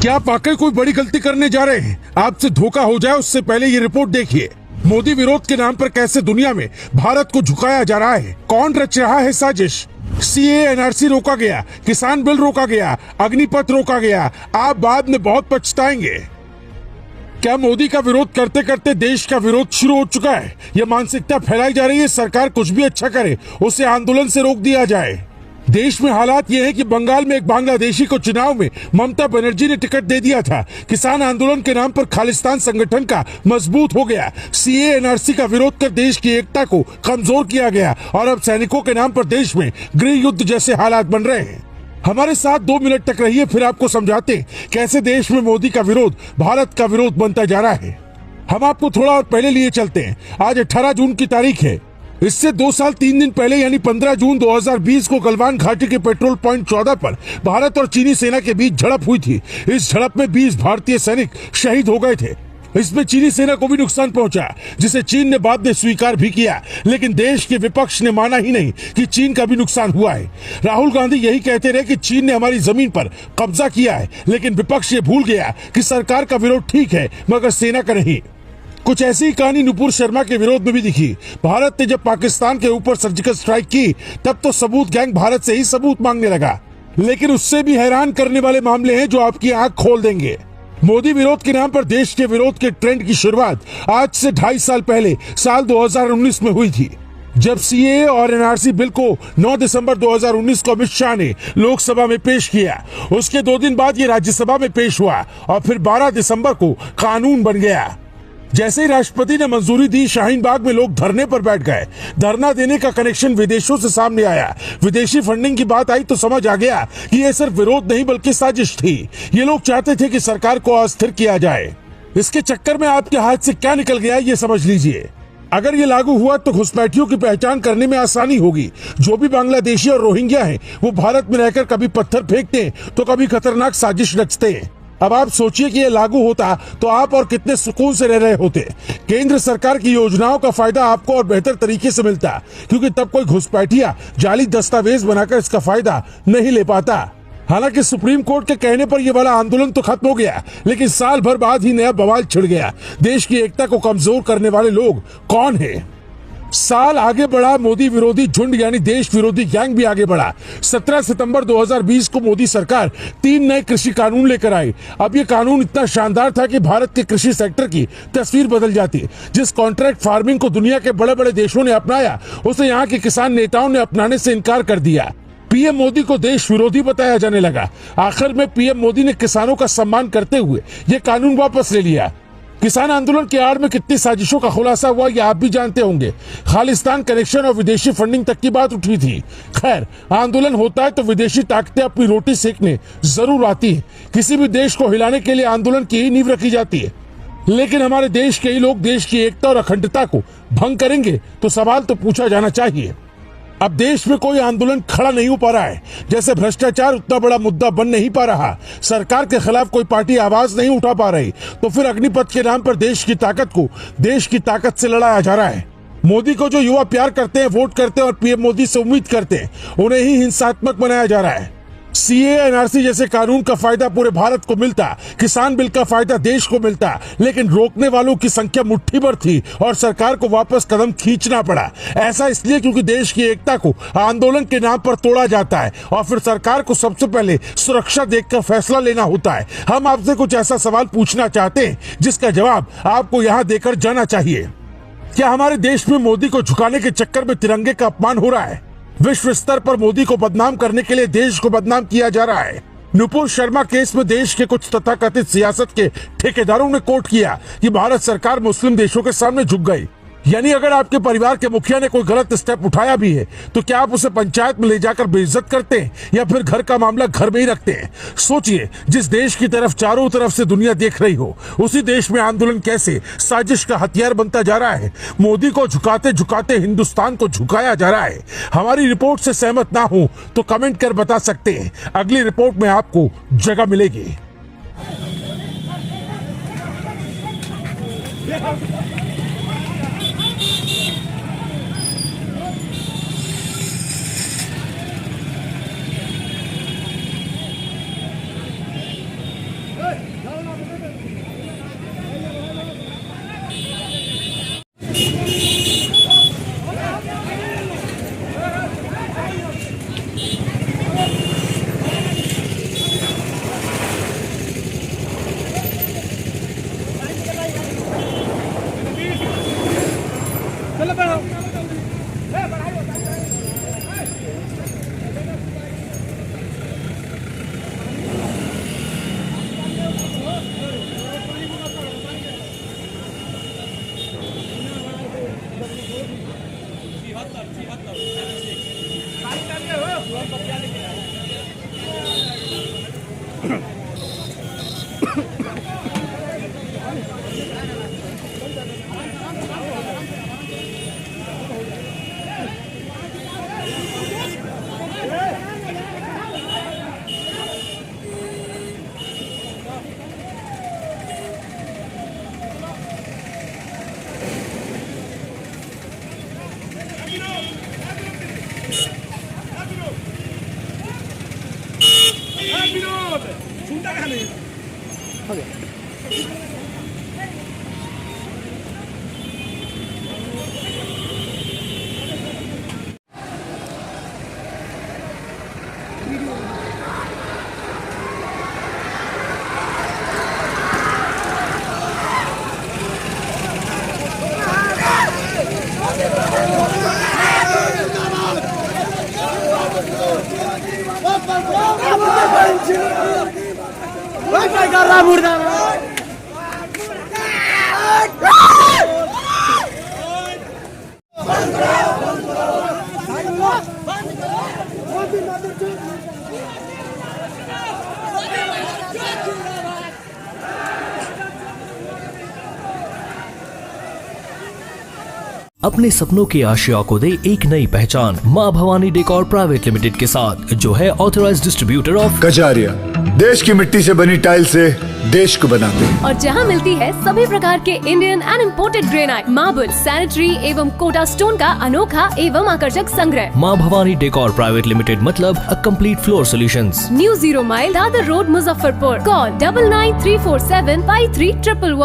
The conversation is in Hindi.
क्या आप वाकई कोई बड़ी गलती करने जा रहे हैं? आपसे धोखा हो जाए उससे पहले ये रिपोर्ट देखिए। मोदी विरोध के नाम पर कैसे दुनिया में भारत को झुकाया जा रहा है, कौन रच रहा है साजिश। सीए एनआरसी रोका गया, किसान बिल रोका गया, अग्निपथ रोका गया, आप बाद में बहुत पछताएंगे। क्या मोदी का विरोध करते करते देश का विरोध शुरू हो चुका है? यह मानसिकता फैलाई जा रही है सरकार कुछ भी अच्छा करे उसे आंदोलन से रोक दिया जाए। देश में हालात ये है कि बंगाल में एक बांग्लादेशी को चुनाव में ममता बनर्जी ने टिकट दे दिया था। किसान आंदोलन के नाम पर खालिस्तान संगठन का मजबूत हो गया। सीए एनआरसी का विरोध कर देश की एकता को कमजोर किया गया और अब सैनिकों के नाम पर देश में गृह युद्ध जैसे हालात बन रहे हैं। हमारे साथ 2 मिनट तक रहिए, फिर आपको समझाते हैं कैसे देश में मोदी का विरोध भारत का विरोध बनता जा रहा है। हम आपको थोड़ा और पहले लिए चलते हैं। आज 18 जून की तारीख है। इससे 2 साल 3 दिन पहले यानी 15 जून 2020 को गलवान घाटी के पेट्रोल पॉइंट 14 पर भारत और चीनी सेना के बीच झड़प हुई थी। इस झड़प में 20 भारतीय सैनिक शहीद हो गए थे। इसमें चीनी सेना को भी नुकसान पहुंचा, जिसे चीन ने बाद में स्वीकार भी किया, लेकिन देश के विपक्ष ने माना ही नहीं कि चीन का भी नुकसान हुआ है। राहुल गांधी यही कहते रहे कि चीन ने हमारी जमीन पर कब्जा किया है, लेकिन विपक्ष ये भूल गया कि सरकार का विरोध ठीक है मगर सेना का नहीं। कुछ ऐसी ही कहानी नुपुर शर्मा के विरोध में भी दिखी। भारत ने जब पाकिस्तान के ऊपर सर्जिकल स्ट्राइक की तब तो सबूत गैंग भारत से ही सबूत मांगने लगा, लेकिन उससे भी हैरान करने वाले मामले हैं जो आपकी आंख खोल देंगे। मोदी विरोध के नाम पर देश के विरोध के ट्रेंड की शुरुआत आज से 2.5 साल पहले साल 2019 में हुई थी, जब सीए और एनआरसी बिल को 9 दिसंबर 2019 को अमित शाह ने लोकसभा में पेश किया। उसके 2 दिन बाद ये राज्यसभा में पेश हुआ और फिर 12 दिसंबर को कानून बन गया। जैसे ही राष्ट्रपति ने मंजूरी दी, शाहीन बाग में लोग धरने पर बैठ गए। धरना देने का कनेक्शन विदेशों से सामने आया। विदेशी फंडिंग की बात आई तो समझ आ गया कि यह सिर्फ विरोध नहीं बल्कि साजिश थी। ये लोग चाहते थे कि सरकार को अस्थिर किया जाए। इसके चक्कर में आपके हाथ से क्या निकल गया ये समझ लीजिए। अगर ये लागू हुआ तो घुसपैठियों की पहचान करने में आसानी होगी। जो भी बांग्लादेशी और रोहिंग्या हैं, वो भारत में रहकर कभी पत्थर फेंकते हैं तो कभी खतरनाक साजिश रचते हैं। अब आप सोचिए कि ये लागू होता तो आप और कितने सुकून से रह रहे होते। केंद्र सरकार की योजनाओं का फायदा आपको और बेहतर तरीके से मिलता, क्योंकि तब कोई घुसपैठिया जाली दस्तावेज बनाकर इसका फायदा नहीं ले पाता। हालांकि सुप्रीम कोर्ट के कहने पर यह वाला आंदोलन तो खत्म हो गया, लेकिन साल भर बाद ही नया बवाल छिड़ गया। देश की एकता को कमजोर करने वाले लोग कौन है? साल आगे बढ़ा, मोदी विरोधी झुंड यानी देश विरोधी गैंग भी आगे बढ़ा। 17 सितंबर 2020 को मोदी सरकार 3 नए कृषि कानून लेकर आई। अब ये कानून इतना शानदार था कि भारत के कृषि सेक्टर की तस्वीर बदल जाती। जिस कॉन्ट्रैक्ट फार्मिंग को दुनिया के बड़े बड़े देशों ने अपनाया, उसे यहाँ के किसान नेताओं ने अपनाने से इनकार कर दिया। पीएम मोदी को देश विरोधी बताया जाने लगा। आखिर में पीएम मोदी ने किसानों का सम्मान करते हुए ये कानून वापस ले लिया। किसान आंदोलन के आड़ में कितनी साजिशों का खुलासा हुआ ये आप भी जानते होंगे। खालिस्तान कनेक्शन और विदेशी फंडिंग तक की बात उठी थी। खैर, आंदोलन होता है तो विदेशी ताकतें अपनी रोटी सेकने जरूर आती है। किसी भी देश को हिलाने के लिए आंदोलन की ही नींव रखी जाती है, लेकिन हमारे देश के ही लोग देश की एकता और अखंडता को भंग करेंगे तो सवाल तो पूछा जाना चाहिए। अब देश में कोई आंदोलन खड़ा नहीं हो पा रहा है। जैसे भ्रष्टाचार उतना बड़ा मुद्दा बन नहीं पा रहा, सरकार के खिलाफ कोई पार्टी आवाज नहीं उठा पा रही, तो फिर अग्निपथ के नाम पर देश की ताकत को देश की ताकत से लड़ाया जा रहा है। मोदी को जो युवा प्यार करते हैं, वोट करते हैं और पीएम मोदी से उम्मीद करते हैं, उन्हें ही हिंसात्मक बनाया जा रहा है। सीए एनआरसी जैसे कानून का फायदा पूरे भारत को मिलता, किसान बिल का फायदा देश को मिलता, लेकिन रोकने वालों की संख्या मुट्ठी भर थी और सरकार को वापस कदम खींचना पड़ा। ऐसा इसलिए क्योंकि देश की एकता को आंदोलन के नाम पर तोड़ा जाता है और फिर सरकार को सबसे पहले सुरक्षा देखकर फैसला लेना होता है। हम आपसे कुछ ऐसा सवाल पूछना चाहते हैं जिसका जवाब आपको यहाँ देकर जाना चाहिए। क्या हमारे देश में मोदी को झुकाने के चक्कर में तिरंगे का अपमान हो रहा है? विश्व स्तर पर मोदी को बदनाम करने के लिए देश को बदनाम किया जा रहा है। नुपुर शर्मा केस में देश के कुछ तथाकथित सियासत के ठेकेदारों ने कोट किया कि भारत सरकार मुस्लिम देशों के सामने झुक गई। यानी अगर आपके परिवार के मुखिया ने कोई गलत स्टेप उठाया भी है तो क्या आप उसे पंचायत में ले जाकर बेइज्जत करते हैं या फिर घर का मामला घर में ही रखते हैं? सोचिए, जिस देश की तरफ चारों तरफ से दुनिया देख रही हो, उसी देश में आंदोलन कैसे साजिश का हथियार बनता जा रहा है। मोदी को झुकाते झुकाते हिंदुस्तान को झुकाया जा रहा है। हमारी रिपोर्ट से सहमत ना हो तो कमेंट कर बता सकते हैं। अगली रिपोर्ट में आपको जगह मिलेगी। अपने सपनों के आशिया को दे एक नई पहचान माँ भवानी डेकोर प्राइवेट लिमिटेड के साथ, जो है ऑथराइज्ड डिस्ट्रीब्यूटर ऑफ कजारिया। देश की मिट्टी से बनी टाइल से देश को बनाते हैं। और जहां मिलती है सभी प्रकार के Indian and imported granite, marble, sanitary एवं कोटा स्टोन का अनोखा एवं आकर्षक संग्रह। माँ भवानी डेकोर प्राइवेट लिमिटेड मतलब a complete floor solutions. New 0 mile Dadar road, Muzaffarpur. Call 9934753111।